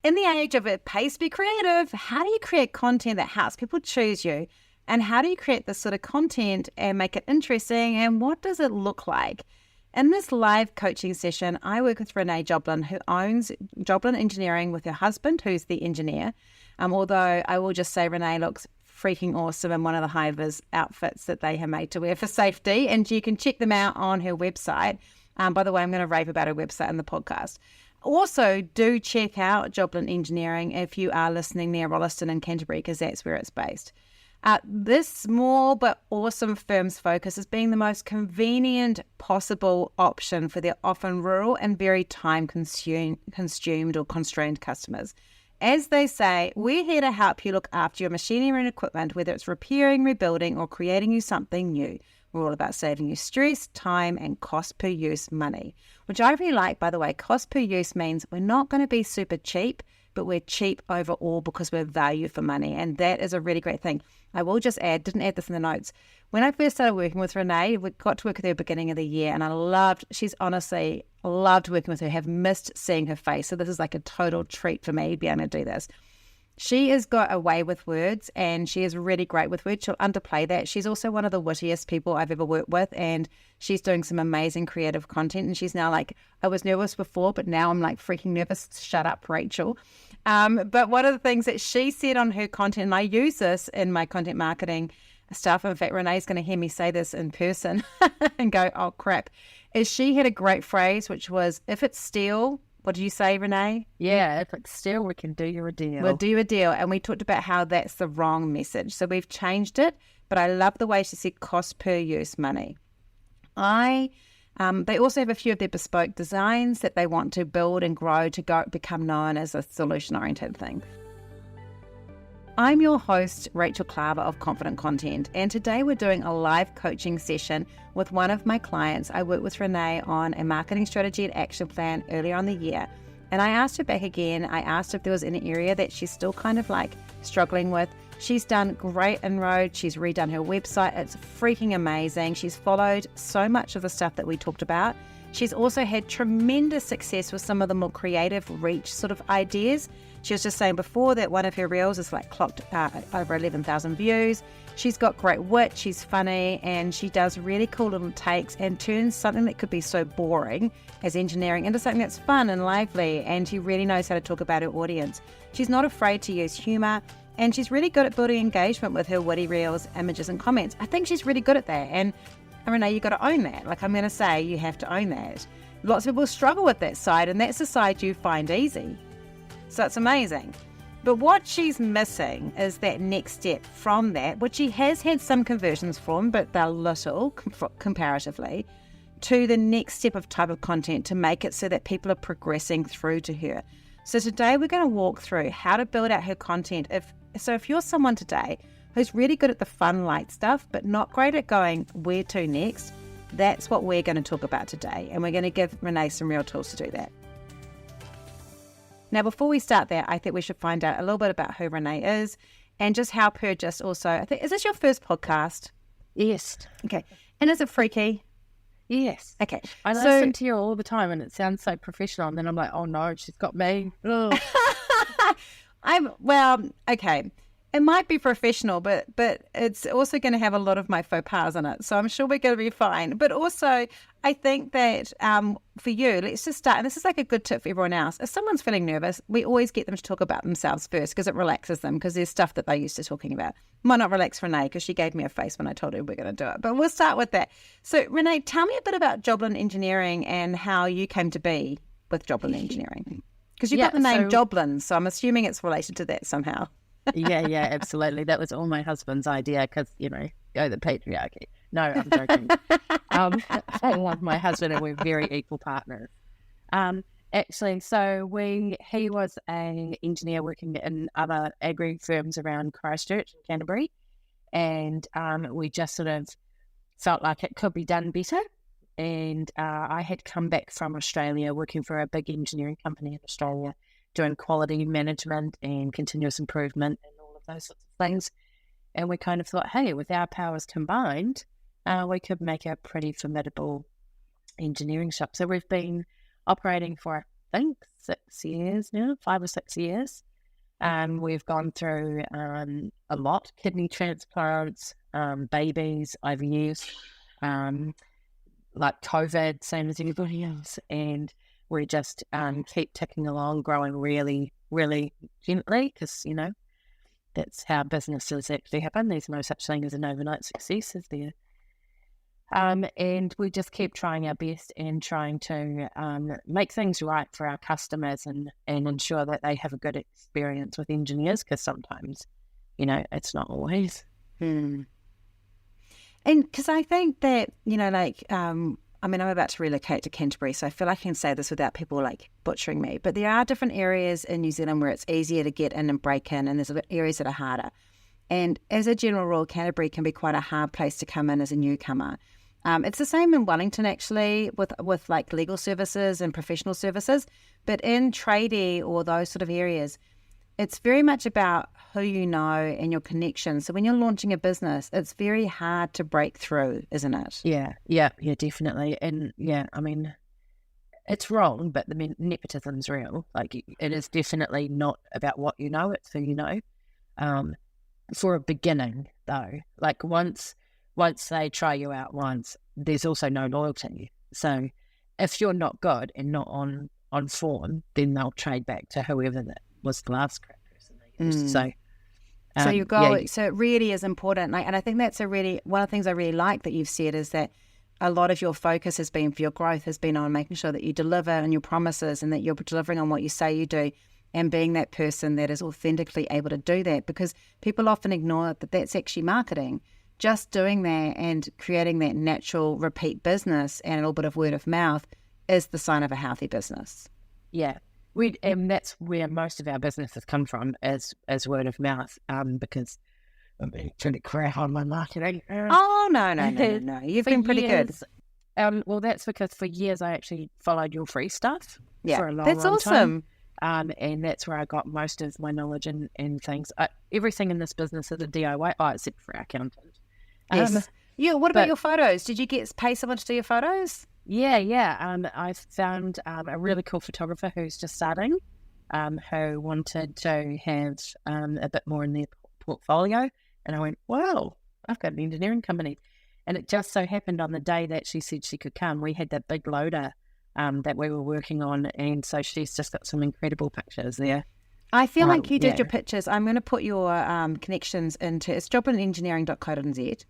In the age of it pays to be creative, how do you create content that helps people choose you? And how do you create this sort of content and make it interesting? And what does it look like? In this live coaching session, I work with Renee Joblin, who owns Joblin Engineering with her husband, who's the engineer. Although I will just say Renee looks freaking awesome in one of the high-vis outfits that they have made to wear for safety. And you can check them out on her website. By the way, I'm going to rave about her website in the podcast. Also, do check out Joblin Engineering if you are listening near Rolleston and Canterbury, because that's where it's based. This small but awesome firm's focus is being the most convenient possible option for their often rural and very time-consumed or constrained customers. As they say, we're here to help you look after your machinery and equipment, whether it's repairing, rebuilding, or creating you something new. We're all about saving you stress, time, and cost per use money, which I really like, by the way. Cost per use means we're not going to be super cheap, but we're cheap overall because we're value for money. And that is a really great thing. I will just add, didn't add this in the notes. When I first started working with Renee, we got to work with her at the beginning of the year, and she's honestly loved working with her, have missed seeing her face. So this is like a total treat for me, being able to do this. She has got a way with words, and she is really great with words. She'll underplay that. She's also one of the wittiest people I've ever worked with, and she's doing some amazing creative content. And she's now like, I was nervous before, but now I'm like freaking nervous. Shut up, Rachel. But one of the things that she said on her content, and I use this in my content marketing stuff. In fact, Renee's going to hear me say this in person and go, oh crap, is she had a great phrase, which was, if it's steel, what did you say, Renee? Yeah, if it's steel, we can do you a deal. We'll do you a deal. And we talked about how that's the wrong message. So we've changed it, but I love the way she said cost per use money. They also have a few of their bespoke designs that they want to build and grow to become known as a solution-oriented thing. I'm your host, Rachel Klaver of Confident Content, and today we're doing a live coaching session with one of my clients. I worked with Renee on a marketing strategy and action plan earlier on the year, and I asked her back again. I asked if there was any area that she's still kind of like struggling with. She's done great inroads. She's redone her website. It's freaking amazing. She's followed so much of the stuff that we talked about. She's also had tremendous success with some of the more creative reach sort of ideas. She was just saying before that one of her reels is like clocked over 11,000 views. She's got great wit, she's funny, and she does really cool little takes and turns something that could be so boring as engineering into something that's fun and lively, and she really knows how to talk about her audience. She's not afraid to use humour, and she's really good at building engagement with her witty reels, images and comments. I think she's really good at that, and Renee, you've got to own that. Like I'm going to say, you have to own that. Lots of people struggle with that side, and that's the side you find easy. So it's amazing. But what she's missing is that next step from that, which she has had some conversions from, but they're little comparatively, to the next step of type of content to make it so that people are progressing through to her. So today we're going to walk through how to build out her content. If you're someone today who's really good at the fun, light stuff, but not great at going where to next, that's what we're going to talk about today. And we're going to give Renee some real tools to do that. Now, before we start that, I think we should find out a little bit about who Renee is and just help her just also, I think, is this your first podcast? Yes. Okay. And is it freaky? Yes. Okay. I listen to you all the time and it sounds so professional, and then I'm like, oh no, she's got me. Okay. It might be professional, but it's also going to have a lot of my faux pas in it. So I'm sure we're going to be fine. But also, I think that for you, let's just start. And this is like a good tip for everyone else. If someone's feeling nervous, we always get them to talk about themselves first because it relaxes them, because there's stuff that they're used to talking about. Might not relax Renee because she gave me a face when I told her we're going to do it. But we'll start with that. So Renee, tell me a bit about Joblin Engineering and how you came to be with Joblin Engineering. Because you've got the name Joblin, so I'm assuming it's related to that somehow. Yeah, absolutely. That was all my husband's idea because, go the patriarchy. No, I'm joking. I love my husband and we're very equal partners. Actually, he was an engineer working in other agri firms around Christchurch and Canterbury, and we just sort of felt like it could be done better. And I had come back from Australia working for a big engineering company in Australia, doing quality management and continuous improvement and all of those sorts of things. And we kind of thought, hey, with our powers combined, we could make a pretty formidable engineering shop. So we've been operating for, I think 6 years now, 5 or 6 years. We've gone through a lot: kidney transplants, babies, IVF, like COVID, same as anybody else, and we just keep ticking along, growing really, really gently, because that's how businesses actually happen. There's no such thing as an overnight success, is there? And we just keep trying our best and trying to make things right for our customers and ensure that they have a good experience with engineers, because sometimes, it's not always. And because I think that, I'm about to relocate to Canterbury, so I feel like I can say this without people like butchering me, but there are different areas in New Zealand where it's easier to get in and break in, and there's areas that are harder. And as a general rule, Canterbury can be quite a hard place to come in as a newcomer. It's the same in Wellington, actually, with like legal services and professional services. But in tradie or those sort of areas, it's very much about who you know and your connections. So when you're launching a business, it's very hard to break through, isn't it? Yeah, definitely. And it's wrong, but the nepotism's real. Like, it is definitely not about what you know, it's who you know. For a beginning, though, like once they try you out once, there's also no loyalty. So if you're not good and not on form, then they'll trade back to whoever that was the last crap person they used. So your goal, so it really is important. And I think that's one of the things I really like that you've said is that a lot of your focus has been, for your growth, has been on making sure that you deliver on your promises and that you're delivering on what you say you do, and being that person that is authentically able to do that, because people often ignore that that's actually marketing. Just doing that and creating that natural repeat business and a little bit of word of mouth is the sign of a healthy business. Yeah. And that's where most of our businesses come from, as word of mouth, because I'm being pretty crap on my marketing. Oh, no. You've been pretty good. Well, that's because for years I actually followed your free stuff for a long, that's long awesome. time. And that's where I got most of my knowledge and things. Everything in this business is a DIY, except for our accountant. Yes. What about your photos? Did you pay someone to do your photos? Yeah. I found a really cool photographer who's just starting, who wanted to have a bit more in their portfolio. And I went, wow, I've got an engineering company. And it just so happened on the day that she said she could come, we had that big loader that we were working on. And so she's just got some incredible pictures there. I feel like you did your pictures. I'm going to put your connections it's joblinengineering.co.nz.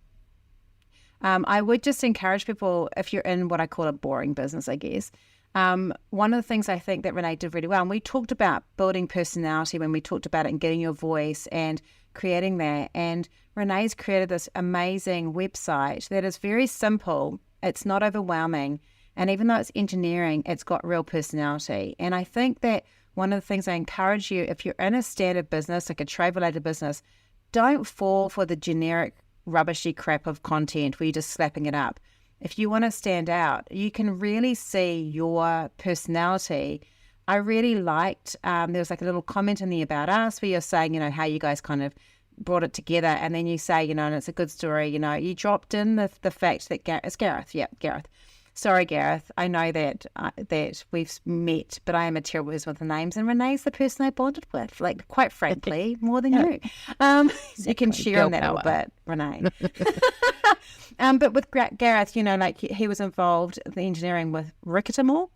I would just encourage people, if you're in what I call a boring business, I guess, one of the things I think that Renee did really well, and we talked about building personality when we talked about it and getting your voice and creating that. And Renee's created this amazing website that is very simple. It's not overwhelming. And even though it's engineering, it's got real personality. And I think that one of the things I encourage you, if you're in a standard business, like a trade-related business, don't fall for the generic rubbishy crap of content where you're just slapping it up. If you want to stand out, you can really see your personality. I really liked, there was like a little comment in the About Us where you're saying, how you guys kind of brought it together, and then you say, and it's a good story, you dropped in the fact that it's Gareth. Yeah, Gareth. Sorry, Gareth. I know that we've met, but I am a terrible person with the names, and Renee's the person I bonded with, like, quite frankly, more than you. You can share on that a little bit, Renee. But with Gareth, he was involved in the engineering with Ricketamore.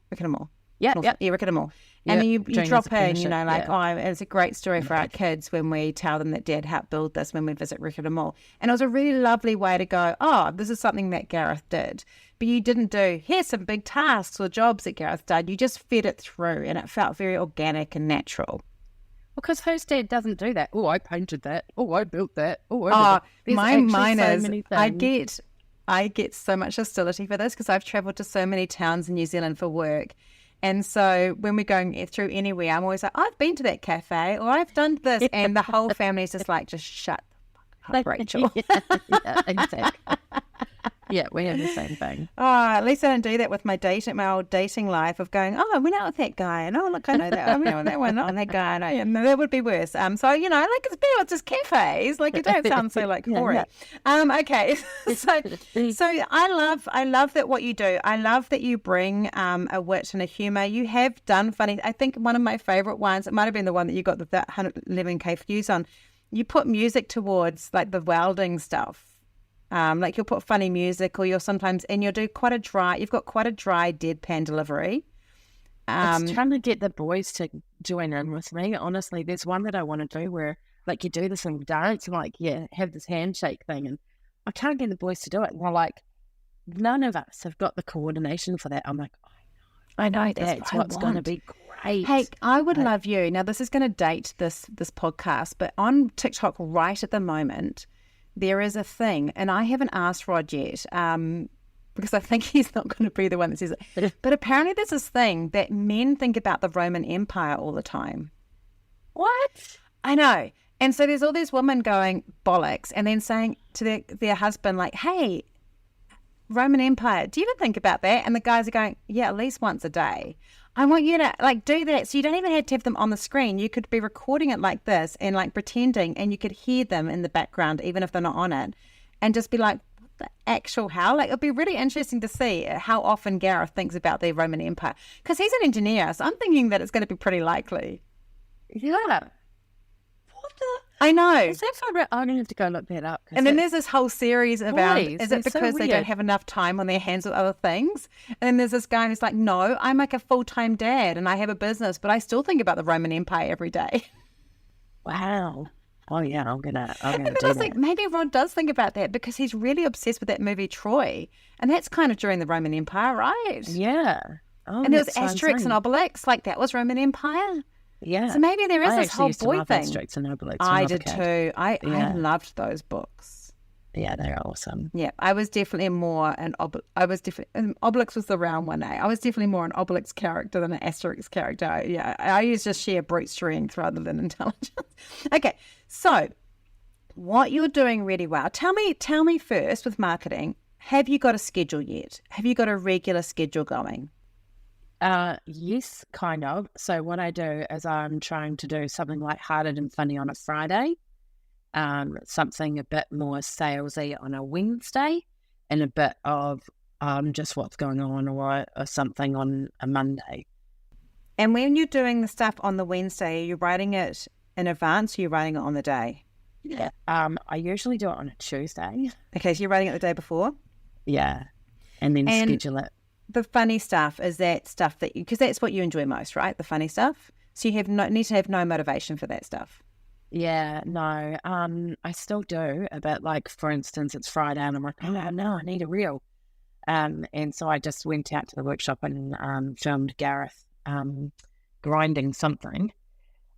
Yeah, Ricketamore. And then you drop in, it's a great story for our kids when we tell them that Dad helped build this when we visit Ricketamore. And it was a really lovely way to go, this is something that Gareth did. But you didn't do, here's some big tasks or jobs that Gareth did. You just fed it through, and it felt very organic and natural. Because whose dad doesn't do that? Oh, I painted that. Oh, I built that. Mine is, I get so much hostility for this because I've travelled to so many towns in New Zealand for work. And so when we're going through anywhere, I'm always like, I've been to that cafe or I've done this. And the whole family's just like, just shut the fuck up, Rachel. Yeah, exactly. Yeah, we have the same thing. Oh, at least I don't do that with my old dating life of going, oh, I went out with that guy, and oh, look, I know that. I went out with that one, oh, that guy, I know. And that would be worse. So, like, it's better with just cafes. Like, it don't sound so, like, hoary. Okay. So I love that what you do. I love that you bring a wit and a humour. You have done funny. I think one of my favourite ones, it might have been the one that you got the 111K views on. You put music towards, like, the welding stuff. Like you'll put funny music, or you'll sometimes, and you'll do you've got quite a dry deadpan delivery. It's trying to get the boys to join in with me. Honestly, there's one that I want to do where, like, you do this in dance, and, like, have this handshake thing, and I can't get the boys to do it. And they're like, none of us have got the coordination for that. I'm like, I know that's what's going to be great. Hey, I would love you. Now, this is going to date this podcast, but on TikTok right at the moment, there is a thing, and I haven't asked Rod yet, because I think he's not going to be the one that says it. But apparently there's this thing that men think about the Roman Empire all the time. What? I know. And so there's all these women going bollocks and then saying to their husband, like, hey, Roman Empire, do you ever think about that? And the guys are going, yeah, at least once a day. I want you to, like, do that. So you don't even have to have them on the screen. You could be recording it like this and, like, pretending, and you could hear them in the background even if they're not on it, and just be like, what the actual hell? Like, it'd be really interesting to see how often Gareth thinks about the Roman Empire, because he's an engineer, so I'm thinking that it's going to be pretty likely. Yeah. What the? I know. Is that for, I'm going to have to go look that up. And then there's this whole series about, is it because they don't have enough time on their hands with other things? And then there's this guy who's like, no, I'm like a full-time dad and I have a business, but I still think about the Roman Empire every day. Wow. Oh, yeah, I'm gonna do I was like, maybe Rod does think about that because he's really obsessed with that movie Troy. And that's kind of during the Roman Empire, right? Yeah. Oh, and there was Asterix and Obelix, like that was Roman Empire. Yeah. So maybe there is this whole boy thing. Asterix and Obelix. I did too. I loved those books. Yeah, they're awesome. Yeah, I was definitely more Obelix was the round one, eh? I was definitely more an Obelix character than an Asterix character. I used just sheer brute strength rather than intelligence. Okay, so what you're doing really well. Tell me first with marketing, have you got a schedule yet? Have you got a regular schedule going? Yes, kind of. So what I do is I'm trying to do something lighthearted and funny on a Friday, something a bit more salesy on a Wednesday, and a bit of just what's going on or something on a Monday. And when you're doing the stuff on the Wednesday, are you writing it in advance or are you writing it on the day? Yeah. I usually do it on a Tuesday. Okay, so you're writing it the day before? Yeah. And then schedule it. The funny stuff is that stuff that because that's what you enjoy most, right? The funny stuff. So you need to have no motivation for that stuff. Yeah, no. I still do a bit. Like, for instance, it's Friday and I'm like, oh no, I need a reel. And so I just went out to the workshop and filmed Gareth grinding something.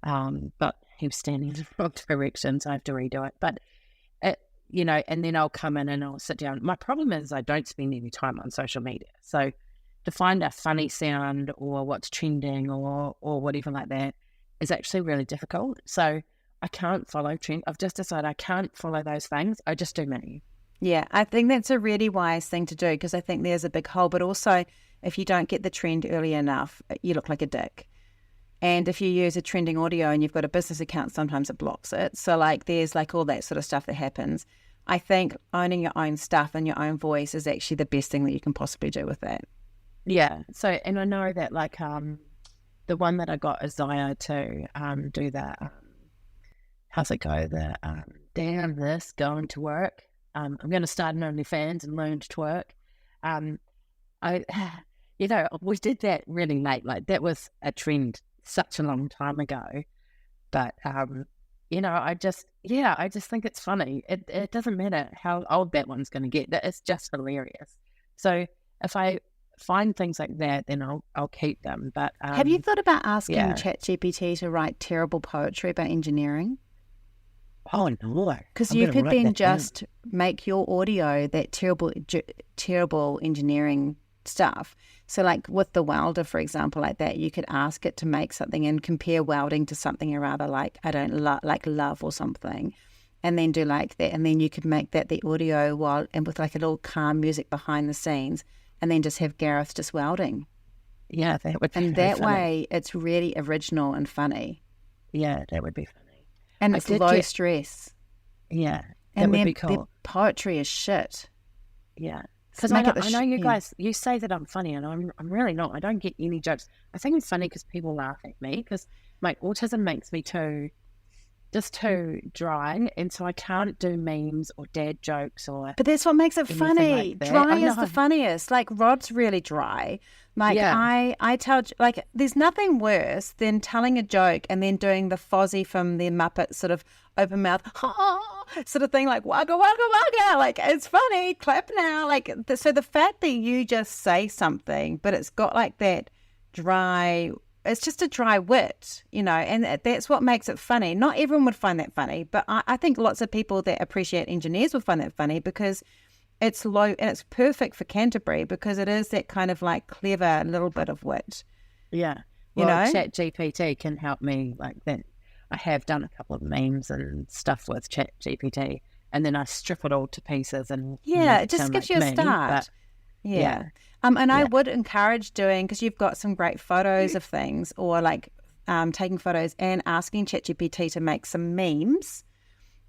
But he was standing in the wrong direction, so I have to redo it. But and then I'll come in and I'll sit down. My problem is I don't spend any time on social media. So to find a funny sound or what's trending or whatever like that is actually really difficult. So I can't follow trend. I've just decided I can't follow those things. I just do me. Yeah, I think that's a really wise thing to do because I think there's a big hole. But also, if you don't get the trend early enough, you look like a dick. And if you use a trending audio and you've got a business account, sometimes it blocks it. So like there's like all that sort of stuff that happens. I think owning your own stuff and your own voice is actually the best thing that you can possibly do with that. Yeah. So, and I know that like the one that I got Isaiah to do that. How's it go? The damn this going to work. I'm going to start an OnlyFans and learn to twerk. We did that really late. Like that was a trend such a long time ago. But I just think it's funny. It doesn't matter how old that one's going to get. It's just hilarious. So if I find things like that, then I'll keep them. But have you thought about asking ChatGPT to write terrible poetry about engineering? Oh no! Because you could then just make your audio that terrible engineering stuff. So like with the welder, for example, like that, you could ask it to make something and compare welding to something or other, like I don't like love or something, and then do like that. And then you could make that the audio while, and with like a little calm music behind the scenes, and then just have Gareth just welding. Yeah, that would be And very that funny. way it's really original and funny. Yeah, that would be funny. And it's low stress. Yeah, that And would be their cool. poetry is shit. Yeah. So Because I know you guys, you say that I'm funny, and I'm really not. I don't get any jokes. I think it's funny because people laugh at me, because my autism makes me too dry, and so I can't do memes or dad jokes or. But that's what makes it funny. Like that. Dry is the funniest. Like Rod's really dry. Like I tell, like there's nothing worse than telling a joke and then doing the Fozzie from the Muppets sort of open mouth sort of thing, like wagga wagga wagga. Like it's funny, clap now. Like so the fact that you just say something, but it's got like that dry. It's just a dry wit, you know, and that's what makes it funny. Not everyone would find that funny, but I think lots of people that appreciate engineers will find that funny because it's low and it's perfect for Canterbury because it is that kind of like clever little bit of wit. Yeah. You well, know? ChatGPT can help me like that. I have done a couple of memes and stuff with ChatGPT, and then I strip it all to pieces and it just gives you a start. Yeah. And I would encourage doing, because you've got some great photos of things, or like taking photos and asking ChatGPT to make some memes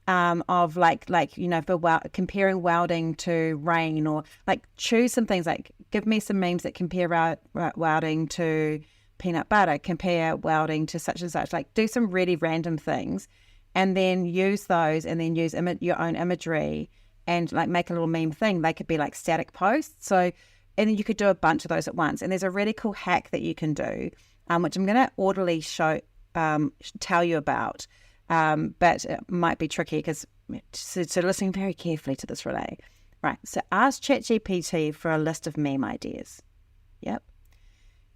of like you know, for comparing welding to rain, or like choose some things, like give me some memes that compare welding to peanut butter, compare welding to such and such, like do some really random things and then use those, and then use your own imagery and like make a little meme thing. They could be like static posts. So, and then you could do a bunch of those at once. And there's a really cool hack that you can do, which I'm going to orderly tell you about. But it might be tricky because, so listen very carefully to this, Renee. Right, so ask ChatGPT for a list of meme ideas. Yep.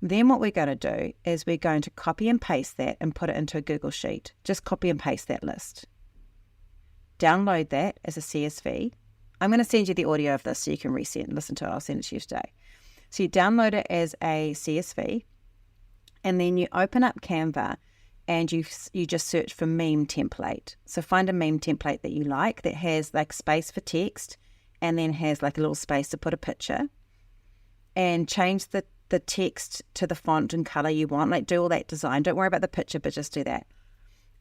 Then what we're going to do is we're going to copy and paste that and put it into a Google Sheet. Just copy and paste that list. Download that as a CSV. I'm going to send you the audio of this so you can listen to it. I'll send it to you today. So you download it as a CSV, and then you open up Canva and you just search for meme template. So find a meme template that you like that has like space for text and then has like a little space to put a picture, and change the text to the font and color you want. Like do all that design. Don't worry about the picture, but just do that.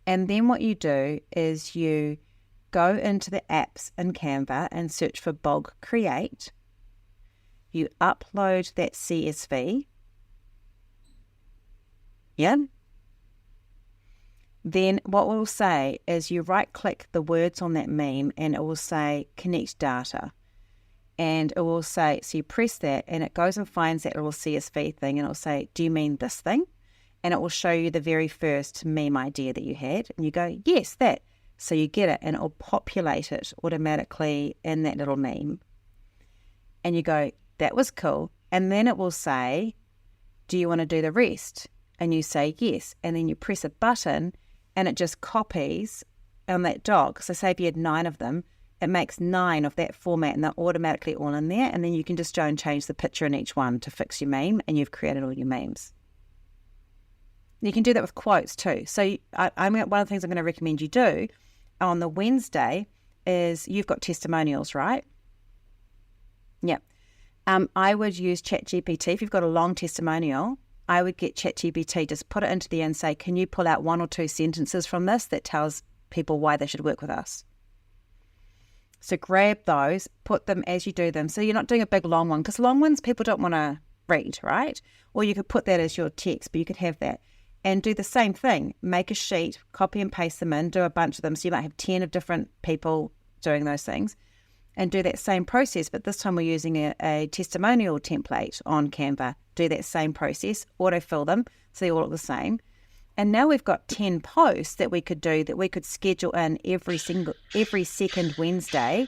And then what you do is you go into the apps in Canva and search for Bog Create. You upload that CSV. Yeah. Then what we'll say is you right click the words on that meme and it will say connect data. And it will say, so you press that and it goes and finds that little CSV thing and it will say, do you mean this thing? And it will show you the very first meme idea that you had. And you go, yes, that. So you get it and it will populate it automatically in that little meme. And you go, that was cool. And then it will say, do you want to do the rest? And you say yes. And then you press a button and it just copies on that doc. So say if you had 9 of them, it makes 9 of that format and they're automatically all in there. And then you can just go and change the picture in each one to fix your meme, and you've created all your memes. You can do that with quotes too. So one of the things I'm going to recommend you do on the Wednesday is you've got testimonials, right? Yeah. I would use ChatGPT. If you've got a long testimonial, I would get ChatGPT, just put it into there and say, can you pull out 1 or 2 sentences from this that tells people why they should work with us? So grab those, put them as you do them. So you're not doing a big long one, because long ones people don't want to read, right? Or you could put that as your text, but you could have that. And do the same thing. Make a sheet, copy and paste them in, do a bunch of them. So you might have 10 of different people doing those things. And do that same process, but this time we're using a testimonial template on Canva. Do that same process, autofill them, so they all look the same. And now we've got 10 posts that we could do, that we could schedule in every second Wednesday.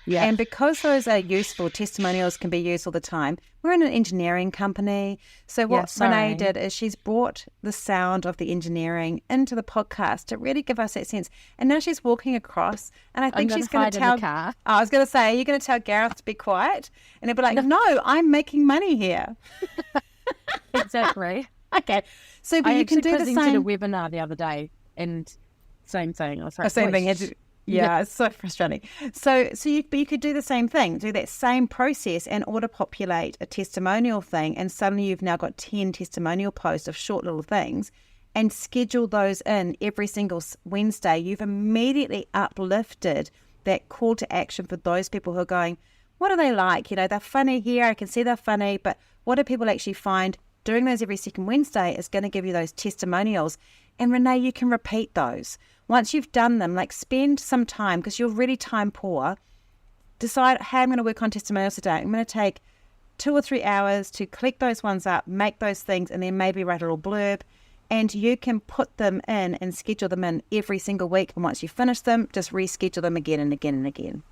Yeah. And because those are useful, testimonials can be used all the time. We're in an engineering company. So what Renee did is she's brought the sound of the engineering into the podcast to really give us that sense. And now she's walking across, and I think she's going to tell. I was going to say, you're going to tell Gareth to be quiet, and he'll be like, "No, I'm making money here." Exactly. Okay. So, but you can do the same. I presented a webinar the other day, and same thing. I was like, same thing. Yeah, it's so frustrating. So you could do the same thing, do that same process and auto-populate a testimonial thing, and suddenly you've now got 10 testimonial posts of short little things, and schedule those in every single Wednesday. You've immediately uplifted that call to action for those people who are going, what are they like? You know, they're funny here, I can see they're funny, but what do people actually find? Doing those every second Wednesday is going to give you those testimonials. And Renee, you can repeat those. Once you've done them, like spend some time, because you're really time poor, decide, hey, I'm going to work on testimonials today. I'm going to take 2 or 3 hours to collect those ones up, make those things, and then maybe write a little blurb. And you can put them in and schedule them in every single week. And once you finish them, just reschedule them again and again and again.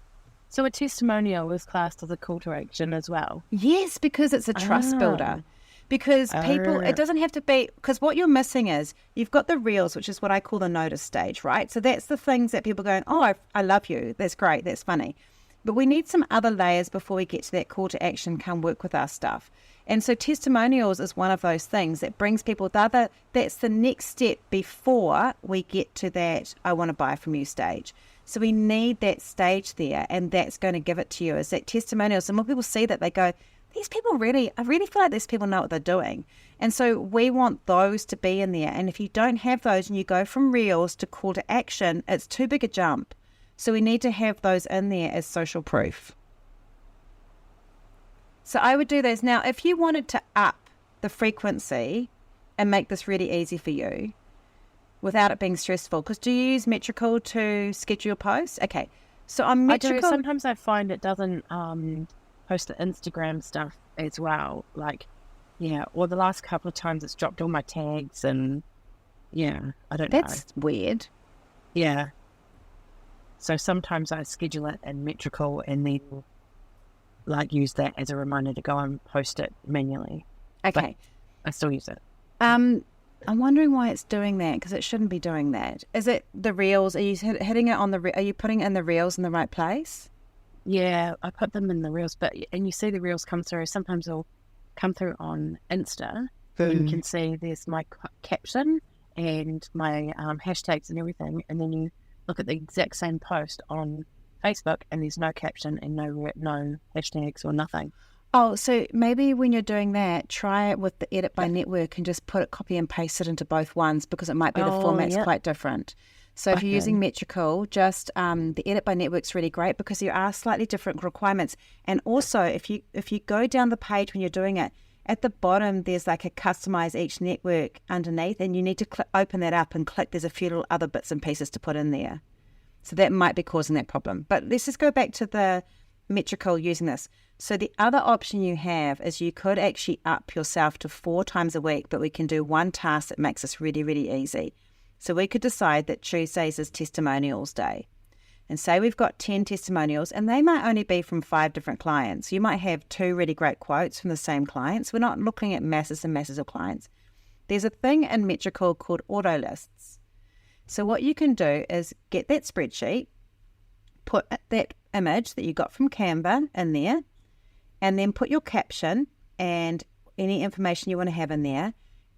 So a testimonial is classed as a call to action as well? Yes, because it's a trust builder. Because people, it doesn't have to be, because what you're missing is you've got the reels, which is what I call the notice stage, right? So that's the things that people are going, oh, I love you. That's great. That's funny. But we need some other layers before we get to that call to action, come work with our stuff. And so testimonials is one of those things that brings people, that's the next step before we get to that I want to buy from you stage. So we need that stage there, and that's going to give it to you, is that testimonials. And when people see that, they go, these people I really feel like these people know what they're doing. And so we want those to be in there. And if you don't have those and you go from reels to call to action, it's too big a jump. So we need to have those in there as social proof. So I would do those. Now, if you wanted to up the frequency and make this really easy for you without it being stressful, because do you use Metrical to schedule your posts? Okay. So on Metrical, I do. Sometimes I find it doesn't post the Instagram stuff as well. Like, yeah, or the last couple of times it's dropped all my tags, and yeah, I don't know. That's weird. Yeah. So sometimes I schedule it in Metrical and then like use that as a reminder to go and post it manually. Okay. But I still use it. I'm wondering why it's doing that, because it shouldn't be doing that. Is it the reels? Are you hitting it on are you putting in the reels in the right place? Yeah, I put them in the reels, and you see the reels come through. Sometimes they'll come through on Insta. And you can see there's my caption and my hashtags and everything. And then you look at the exact same post on Facebook and there's no caption and no hashtags or nothing. Oh, so maybe when you're doing that, try it with the edit by network and just copy and paste it into both ones, because it might be the format's quite different. So if you're using Metrical, just the edit by network's really great because there are slightly different requirements. And also, if you go down the page when you're doing it, at the bottom there's like a customize each network underneath, and you need to open that up and click. There's a few little other bits and pieces to put in there. So that might be causing that problem. But let's just go back to the Metrical using this. So the other option you have is you could actually up yourself to 4 times a week, but we can do one task that makes this really, really easy. So we could decide that Tuesdays is testimonials day. And say we've got 10 testimonials, and they might only be from 5 different clients. You might have 2 really great quotes from the same clients. We're not looking at masses and masses of clients. There's a thing in Metrical called auto lists. So what you can do is get that spreadsheet, put that image that you got from Canva in there, and then put your caption and any information you want to have in there.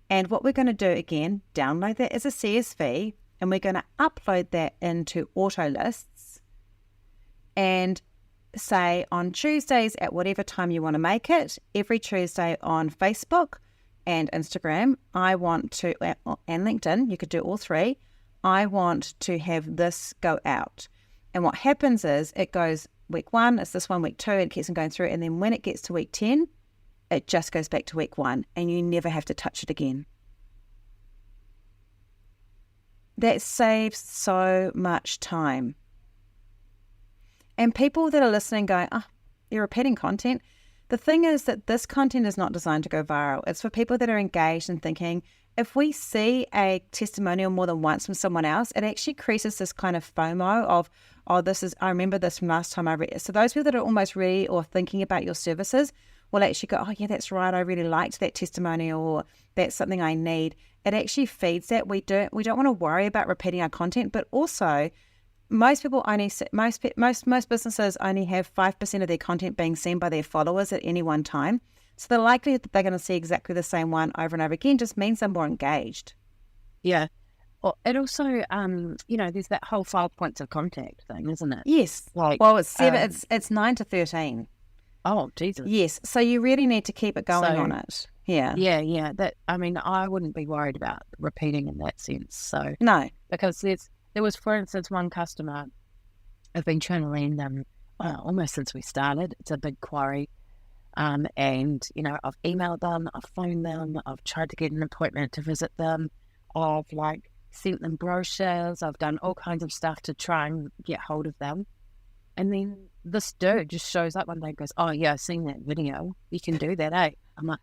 And what we're going to do, again, download that as a CSV, and we're going to upload that into auto lists and say on Tuesdays at whatever time you want to make it, every Tuesday on Facebook and Instagram, I want to, and LinkedIn, you could do all 3, I want to have this go out. And what happens is it goes week 1, it's this one, week 2, it keeps on going through, and then when it gets to week 10, it just goes back to week 1 and you never have to touch it again. That saves so much time. And people that are listening going, you're repeating content. The thing is that this content is not designed to go viral. It's for people that are engaged and thinking, if we see a testimonial more than once from someone else, it actually creates this kind of FOMO of, I remember this from last time I read it. So those people that are almost ready or thinking about your services will actually go, oh yeah, that's right, I really liked that testimonial, or that's something I need. It actually feeds that. We don't want to worry about repeating our content, but also most people most businesses only have 5% of their content being seen by their followers at any one time. So the likelihood that they're going to see exactly the same one over and over again just means they're more engaged. Yeah. it also, there's that whole 5 points of contact thing, isn't it? Yes. Like, Well, it's 7. It's 9 to 13. Oh, Jesus. Yes. So you really need to keep it going So, on it. Yeah. Yeah. I wouldn't be worried about repeating in that sense. So No. because there was, for instance, one customer I've been trying to land them almost since we started. It's a big quarry. And, I've emailed them, I've phoned them, I've tried to get an appointment to visit them. I've sent them brochures. I've done all kinds of stuff to try and get hold of them. And then this dude just shows up one day and goes, "Oh, yeah, I've seen that video. You can do that, eh?" I'm like,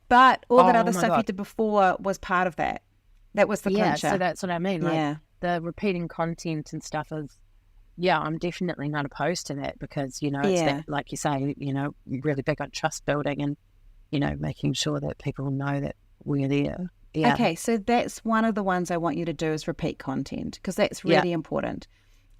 but all that oh other my stuff you God. did before was part of that. That was the Yeah, clincher. so that's what I mean. Yeah. The repeating content and stuff is, I'm definitely not opposed to that because, it's Yeah. that, like you say, really big on trust building and, making sure that people know that we're there. Yeah. Okay, so that's one of the ones I want you to do is repeat content because that's really important.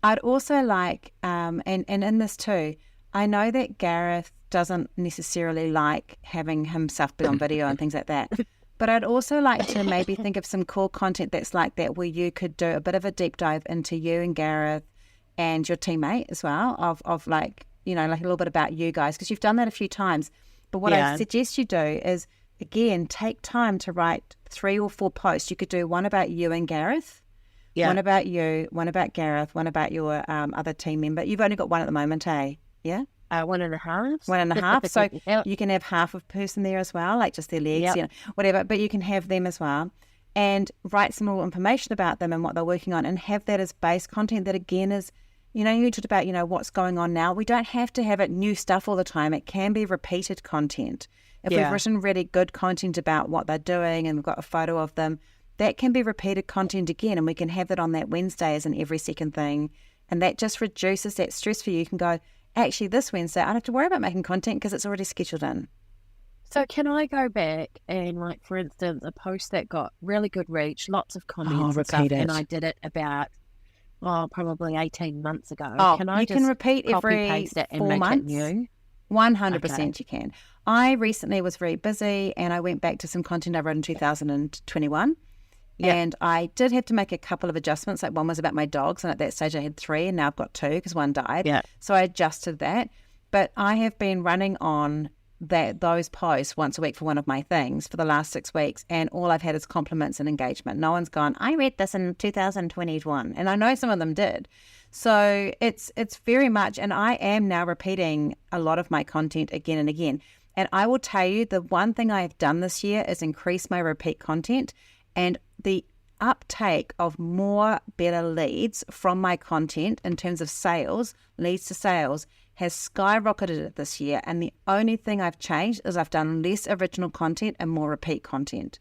I'd also like, and in this too, I know that Gareth doesn't necessarily like having himself be on video and things like that, but I'd also like to maybe think of some cool content that's like that where you could do a bit of a deep dive into you and Gareth and your teammate as well of like a little bit about you guys because you've done that a few times. But what I suggest you do is, again, take time to write 3 or 4 posts. You could do one about you and Gareth, one about you, one about Gareth, one about your other team member. You've only got one at the moment, eh? Yeah? 1.5. 1.5. So Yep. you can have half a person there as well, like just their legs, whatever. But you can have them as well and write some more information about them and what they're working on and have that as base content that, again, is, you talked about, what's going on now. We don't have to have it new stuff all the time. It can be repeated content. If we've written really good content about what they're doing and we've got a photo of them, that can be repeated content again, and we can have that on that Wednesday as an every second thing. And that just reduces that stress for you. You can go, actually, this Wednesday, I don't have to worry about making content because it's already scheduled in. So can I go back and, for instance, a post that got really good reach, lots of comments and stuff, and I did it about, probably 18 months ago. You can repeat every paste it and 4 make months. it new? 100% you can. I recently was very busy and I went back to some content I wrote in 2021. And I did have to make a couple of adjustments. Like one was about my dogs, and at that stage I had 3, and now I've got 2 because one died. So I adjusted that. But I have been running on those posts once a week for one of my things for the last 6 weeks, and all I've had is compliments and engagement. No one's gone, "I read this in 2021," and I know some of them did. So it's very much, and I am now repeating a lot of my content again and again. And I will tell you, the one thing I have done this year is increase my repeat content, and the uptake of more better leads from my content in terms of sales, leads to sales, has skyrocketed this year. And the only thing I've changed is I've done less original content and more repeat content.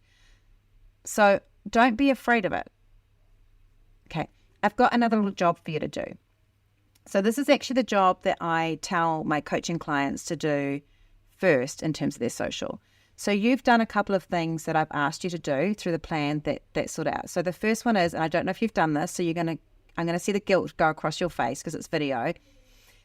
So don't be afraid of it. Okay, I've got another little job for you to do. So this is actually the job that I tell my coaching clients to do first in terms of their social. So you've done a couple of things that I've asked you to do through the plan that sort out. So the first one is, and I don't know if you've done this, so I'm going to see the guilt go across your face because it's video.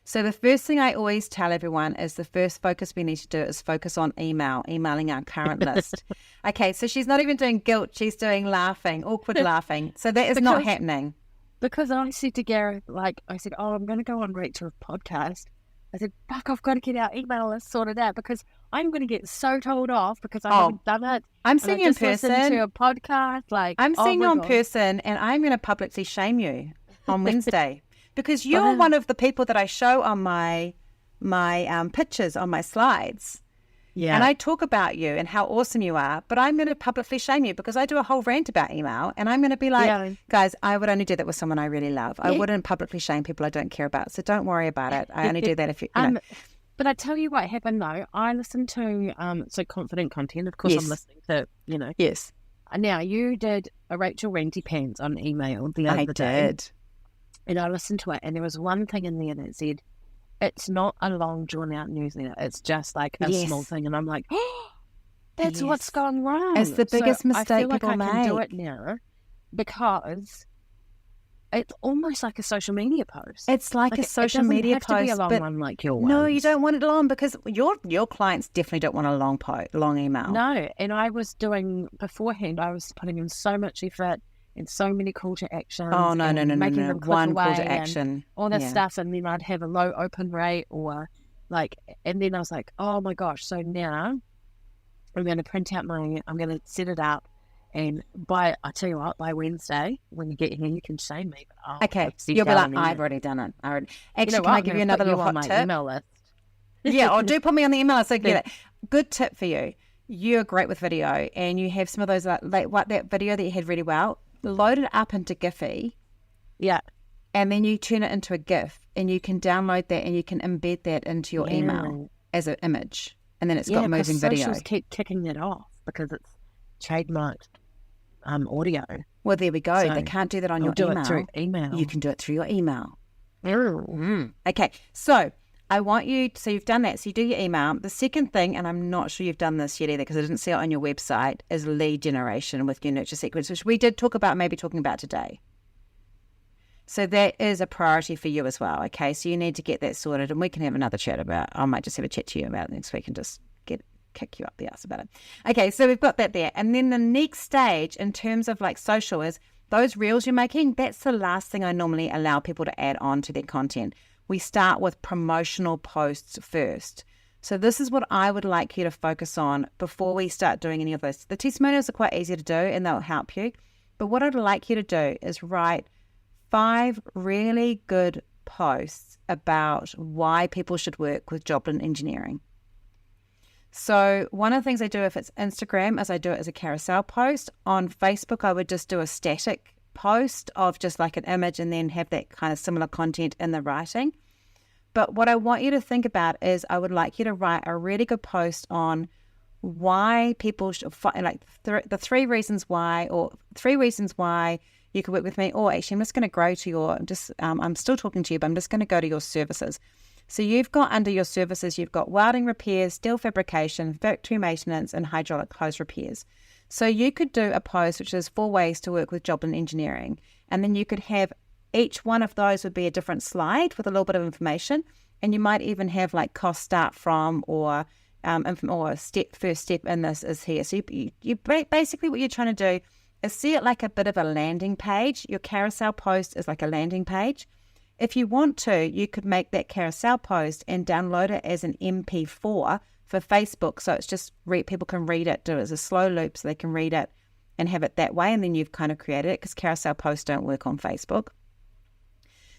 So the first thing I always tell everyone is the first focus we need to do is focus on emailing our current list. Okay, so she's not even doing guilt, she's doing laughing, awkward laughing. So that is not happening. Because I said to Gareth, I'm going to go on Rachel's podcast. I said, fuck, I've got to get our email list sorted out because I'm going to get so told off because I haven't done it. I'm seeing you in person. Listened to a podcast. I'm seeing you in person, and I'm going to publicly shame you on Wednesday because you're one of the people that I show on my pictures on my slides. Yeah. And I talk about you and how awesome you are, but I'm going to publicly shame you because I do a whole rant about email, and I'm going to be like, guys, I would only do that with someone I really love. I wouldn't publicly shame people I don't care about. So don't worry about it. I only do that if you know. But I tell you what happened though. I listened to so confident content. Of course, I'm listening to Yes. Now you did a Rachel Ranty Pants on email the other day. I did, and I listened to it, and there was one thing in there that said, "It's not a long drawn out newsletter. It's just like a small thing." And I'm like, "Oh, that's what's gone wrong." It's the biggest mistake I feel like people I can do make. it now because it's almost like a social media post. It's like a social media post. It doesn't have to be a long one like your one. No, you don't want it long, because your clients definitely don't want a long email. No, and I was doing, beforehand, I was putting in so much effort and so many call to actions. Oh, no. Making them click One away call to action. all this stuff, and then I'd have a low open rate, or like, and then I was like, oh my gosh, so now I'm going to print out I'm going to set it up, and I tell you what, by Wednesday, when you get here, you can shame me. But okay, you'll be like, I've already done it. Actually, can I give you another little hot tip? Email list. Yeah, or do put me on the email list so I get it. Good tip for you. You're great with video, and you have some of those, like what that video that you had really well, load it up into Giphy. Yeah. And then you turn it into a GIF, and you can download that and you can embed that into your email as an image. And then it's got moving video. Socials keep kicking that off because it's trademarked audio. Well, there we go. So they can't do that on your email. It through email. You can do it through your email. Okay, so I want you, so you've done that. So you do your email. The second thing, and I'm not sure you've done this yet either because I didn't see it on your website, is lead generation with your nurture sequence, which we did talk about, maybe talking about today. So that is a priority for you as well, okay? So you need to get that sorted, and we can have another chat about, I might just have a chat to you about it next week and just kick you up the ass about it. Okay, so we've got that there. And then the next stage in terms of like social is those reels you're making, that's the last thing I normally allow people to add on to their content. We start with promotional posts first. So this is what I would like you to focus on before we start doing any of those. The testimonials are quite easy to do and they'll help you. But what I'd like you to do is write 5 really good posts about why people should work with Joblin Engineering. So one of the things I do if it's Instagram is I do it as a carousel post. On Facebook, I would just do a static post of just like an image and then have that kind of similar content in the writing. But what I want you to think about is I would like you to write a really good post on why people should, like the 3 reasons why, or 3 reasons why you could work with me. Or actually, I'm just going to go to your, I'm still talking to you, but I'm just going to go to your services. So you've got under your services, you've got welding repairs, steel fabrication, factory maintenance, and hydraulic hose repairs. So you could do a post which is 4 ways to work with Joblin Engineering. And then you could have each one of those would be a different slide with a little bit of information. And you might even have like cost start from or first step in this is here. So you basically what you're trying to do is see it like a bit of a landing page. Your carousel post is like a landing page. If you want to, you could make that carousel post and download it as an MP4 for Facebook. So it's just people can read it, do it as a slow loop so they can read it and have it that way. And then you've kind of created it because carousel posts don't work on Facebook.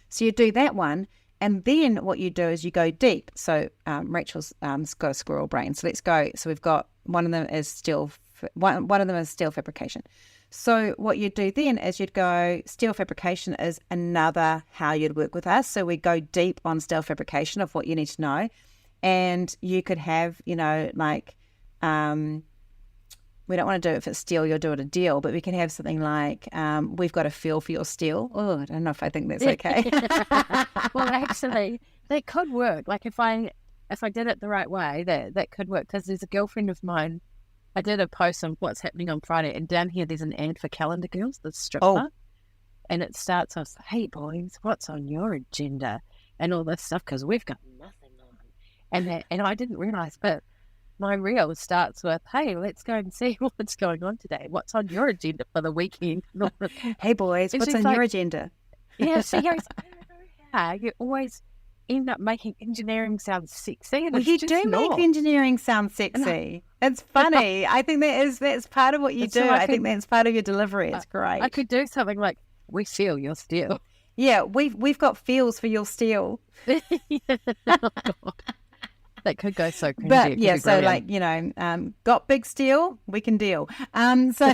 So you do that one. And then what you do is you go deep. So Rachel's got a squirrel brain. So let's go. So we've got one of them is steel fabrication. So what you'd do then is you'd go, steel fabrication is another how you'd work with us. So we go deep on steel fabrication of what you need to know. And you could have, we don't want to do it if it's steel, you'll do it a deal, but we can have something like, we've got a feel for your steel. Oh, I don't know if I think that's okay. Well, actually, that could work. Like if I did it the right way, that could work. Because there's a girlfriend of mine, I did a post on what's happening on Friday, and down here there's an ad for Calendar Girls, the stripper, and it starts off, hey boys, what's on your agenda? And all this stuff, because we've got nothing on. And I didn't realise, but my reel starts with, hey, let's go and see what's going on today. What's on your agenda for the weekend? Hey boys, what's on your agenda? Yeah, so I don't know how you always end up making engineering sound sexy. Well, you do make engineering sound sexy. It's funny. I think that's part of what you do. I think that's part of your delivery. It's great. I could do something like, we feel your steel. Yeah, we've got feels for your steel. Oh, God. That could go so cringy. But yeah, so brilliant. Got big steel, we can deal. So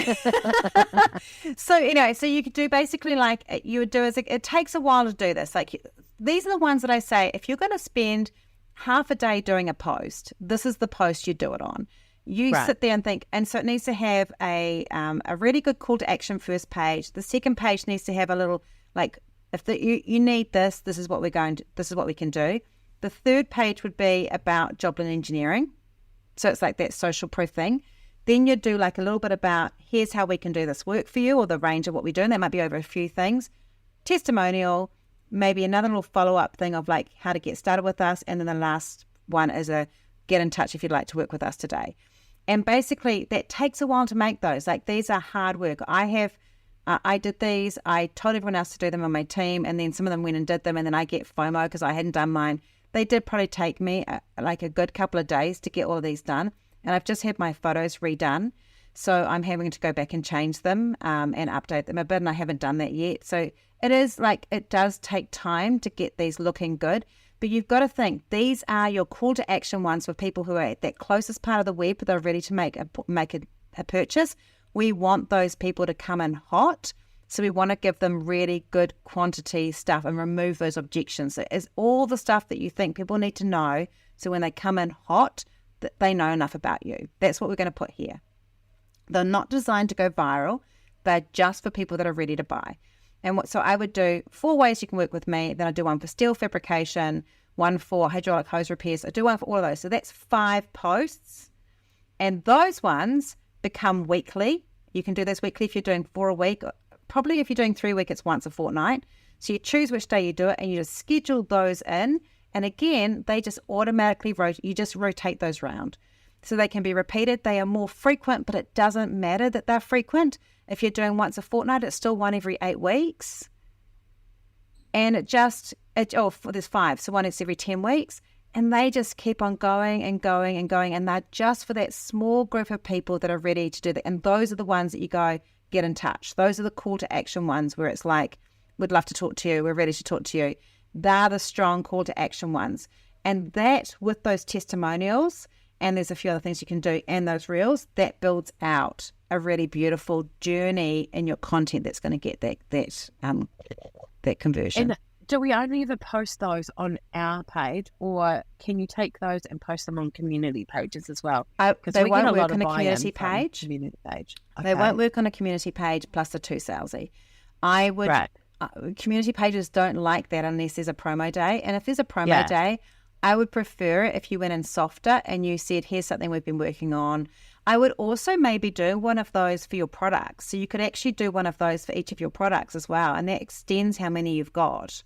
so you could do basically like you would do is it takes a while to do this. Like these are the ones that I say, if you're going to spend half a day doing a post, this is the post you do it on. You sit there and think, and so it needs to have a really good call to action first page. The second page needs to have a little like, if you need this is what this is what we can do. The third page would be about Joblin Engineering. So it's like that social proof thing. Then you'd do like a little bit about, here's how we can do this work for you, or the range of what we do. And that might be over a few things. testimonial, maybe another little follow-up thing of like how to get started with us, and then the last one is a get in touch if you'd like to work with us today. And basically that takes a while to make those. Like these are hard work. I did these, I told everyone else to do them on my team, and then some of them went and did them, and then I get FOMO because I hadn't done mine. They did probably take me like a good couple of days to get all of these done, and I've just had my photos redone, so I'm having to go back and change them and update them a bit, and I haven't done that yet. So it is like, it does take time to get these looking good, but you've got to think these are your call to action ones for people who are at that closest part of the web, they're ready to make a purchase. We want those people to come in hot, so we want to give them really good quantity stuff and remove those objections. So it's all the stuff that you think people need to know, so when they come in hot, that they know enough about you. That's what we're going to put here. They're not designed to go viral. They're just for people that are ready to buy. And so I would do 4 ways you can work with me. Then I do one for steel fabrication, one for hydraulic hose repairs. I do one for all of those. So that's 5 posts. And those ones become weekly. You can do this weekly if you're doing 4 a week. Probably if you're doing 3 a week, it's once a fortnight. So you choose which day you do it, and you just schedule those in. And again, they just automatically you just rotate those round. So they can be repeated. They are more frequent, but it doesn't matter that they're frequent. If you're doing once a fortnight, it's still one every 8 weeks. And there's 5. So one is every 10 weeks. And they just keep on going and going and going. And they're just for that small group of people that are ready to do that. And those are the ones that you go, get in touch. Those are the call to action ones where it's like, we'd love to talk to you. We're ready to talk to you. They're the strong call to action ones. And that, with those testimonials, and there's a few other things you can do, and those reels, that builds out a really beautiful journey in your content that's going to get that conversion. And do we only ever post those on our page, or can you take those and post them on community pages as well? They won't work on a community page. Okay. They won't work on a community page plus the 2 salesy. I would. Right. Community pages don't like that unless there's a promo day. And if there's a promo day, I would prefer it if you went in softer and you said, here's something we've been working on. I would also maybe do one of those for your products. So you could actually do one of those for each of your products as well. And that extends how many you've got.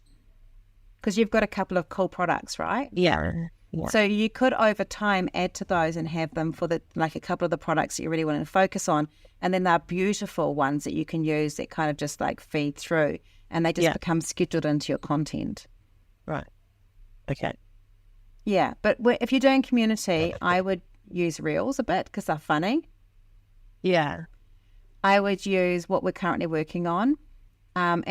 Because you've got a couple of cool products, right? Yeah. So you could over time add to those and have them for a couple of the products that you really want to focus on. And then they're beautiful ones that you can use that kind of just like feed through. And they just become scheduled into your content. Right. Okay. Yeah. But if you're doing community, I would use reels a bit because they're funny. Yeah. I would use what we're currently working on. And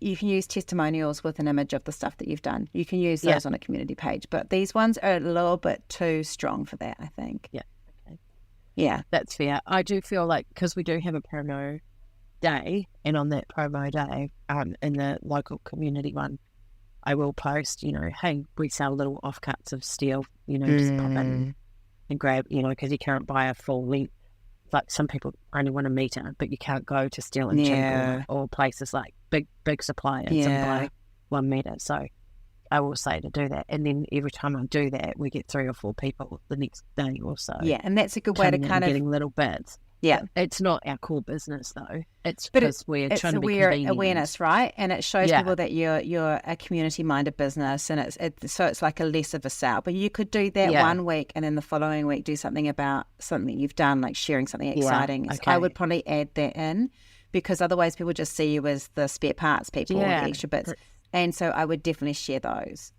you can use testimonials with an image of the stuff that you've done. You can use those on a community page. But these ones are a little bit too strong for that, I think. Yeah. Okay. Yeah. That's fair. I do feel like, because we do have a promo day, and on that promo day, in the local community one, I will post, hey, we sell little offcuts of steel, just pop in and grab, because you can't buy a full length. Like some people only want a metre, but you can't go to Steel and Chink or places like big suppliers and buy 1 metre. So I will say to do that. And then every time I do that, we get 3 or 4 people the next day or so. Yeah, and that's a good way to kind of getting little bits. Yeah. It's not our core business though. It's because we're trying to be convenient. Awareness, right? And it shows people that you're a community-minded business, and it's like a less of a sell. But you could do that 1 week, and then the following week do something about something you've done, like sharing something exciting. Okay. So I would probably add that in, because otherwise people just see you as the spare parts people or the extra bits. And so I would definitely share those.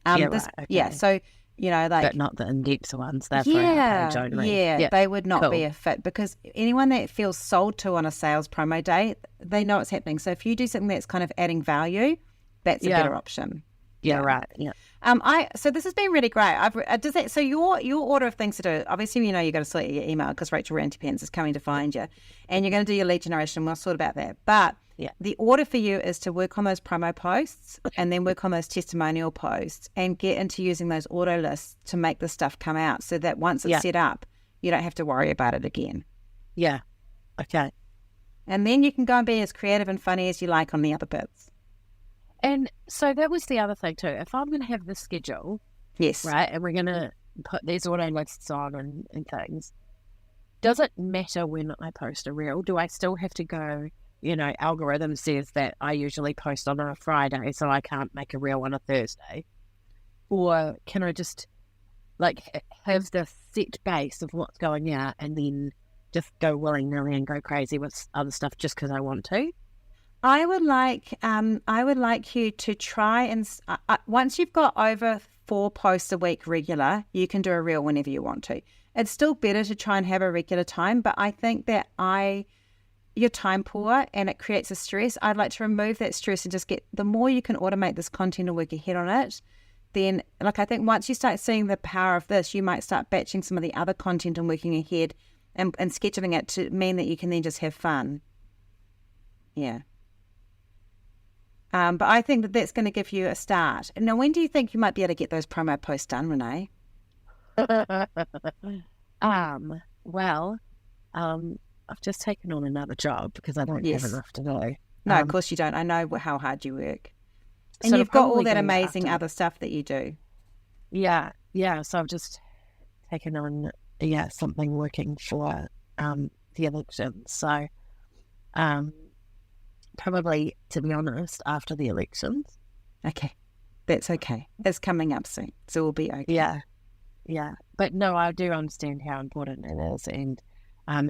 So but not the in-depth ones. They're for our page only. They would not be a fit, because anyone that feels sold to on a sales promo day, they know what's happening. So if you do something that's kind of adding value, that's a better option. Right. Yeah. So this has been really great. So your order of things to do, obviously, you got to sort your email because Rachel Rantipens is coming to find you, and you're going to do your lead generation. We'll sort about that. But the order for you is to work on those promo posts and then work on those testimonial posts and get into using those auto lists to make the stuff come out, so that once it's set up, you don't have to worry about it again. Yeah. Okay. And then you can go and be as creative and funny as you like on the other bits. And so that was the other thing too. If I'm going to have the schedule, right, and we're going to put these auto lists on and things, does it matter when I post a reel? Do I still have to go algorithm says that I usually post on a Friday, so I can't make a reel on a Thursday? Or can I just have the set base of what's going out and then just go willy-nilly and go crazy with other stuff just because I want to? I would like you to try and once you've got over 4 posts a week regular, you can do a reel whenever you want to. It's still better to try and have a regular time, but I think that you're time poor and it creates a stress. I'd like to remove that stress and just the more you can automate this content and work ahead on it, then I think once you start seeing the power of this, you might start batching some of the other content and working ahead and scheduling it to mean that you can then just have fun. Yeah. But I think that that's going to give you a start. Now, when do you think you might be able to get those promo posts done, Renee? I've just taken on another job because I don't have enough to do. No, of course you don't. I know how hard you work. And so you've got all that amazing other stuff that you do. Yeah. So I've just taken on, something working for the elections. So probably, to be honest, after the elections. Okay. That's okay. It's coming up soon, so we'll be okay. Yeah. But no, I do understand how important it is. And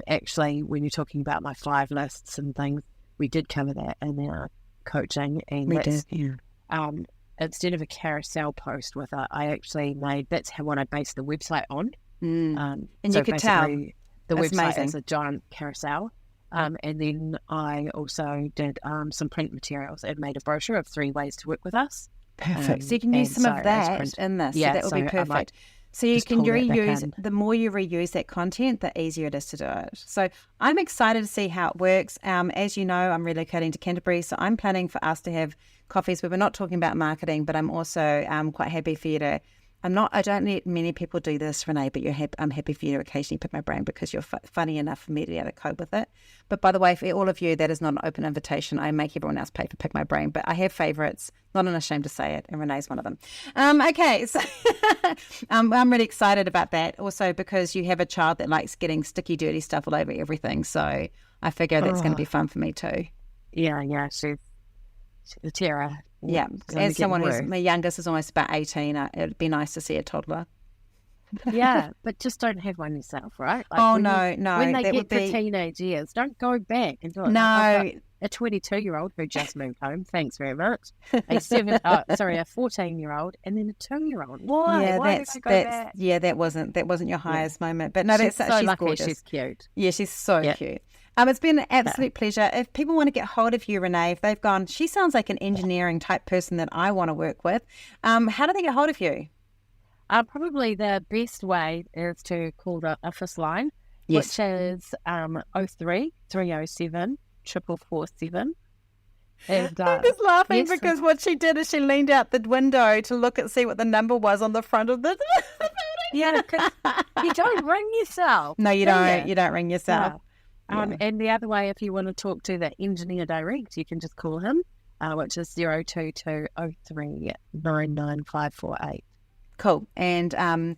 actually, when you're talking about my 5 lists and things, we did cover that in our coaching. And we did, yeah. Instead of a carousel post with it, I actually that's what I based the website on. And you could tell. The That's website amazing. is a giant carousel. And then I also did some print materials and made a brochure of 3 ways to work with us. Perfect. So you can use some of that in this. Yeah, so that would be perfect. So you can reuse, the more you reuse that content, the easier it is to do it. So I'm excited to see how it works. As you know, I'm relocating to Canterbury, so I'm planning for us to have coffees where we're not talking about marketing, but I'm also quite happy for you to, I don't let many people do this, Renee, but I'm happy for you to occasionally pick my brain because you're funny enough for me to be able to cope with it. But by the way, for all of you, that is not an open invitation. I make everyone else pay for pick my brain, but I have favourites, not unashamed to say it, and Renee's one of them. Okay, so I'm really excited about that also because you have a child that likes getting sticky, dirty stuff all over everything. So I figure that's going to be fun for me too. Yeah, she's a terror. Yeah, as someone who's, my youngest is almost about 18, it'd be nice to see a toddler. Yeah, but just don't have one yourself, right? No. When they get to teenage years, don't go back and do it. No. A 22-year-old who just moved home, thanks very much. A 14-year-old, and then a 2-year-old. Why? Yeah, Why did I go back? Yeah, that wasn't your highest moment. But no, she's so she's lucky. gorgeous. She's cute. Yeah, she's so cute. It's been an absolute pleasure. If people want to get hold of you, Renee, if they've gone, she sounds like an engineering type person that I want to work with, how do they get hold of you? Probably the best way is to call the office line, which is 03 307 447. And, I'm just laughing because what she did is she leaned out the window to see what the number was on the front of the building. Yeah, because you don't ring yourself. No, you don't. You don't ring yourself. No. And the other way, if you want to talk to the engineer direct, you can just call him, which is 022 03 99548. Cool. And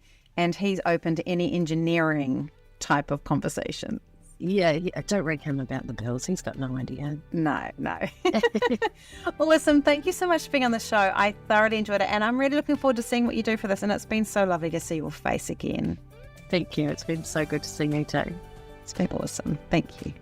he's open to any engineering type of conversation. Yeah, don't ring him about the bills. He's got no idea. No. Awesome. Thank you so much for being on the show. I thoroughly enjoyed it, and I'm really looking forward to seeing what you do for this. And it's been so lovely to see your face again. Thank you. It's been so good to see you too. It's been awesome. Thank you.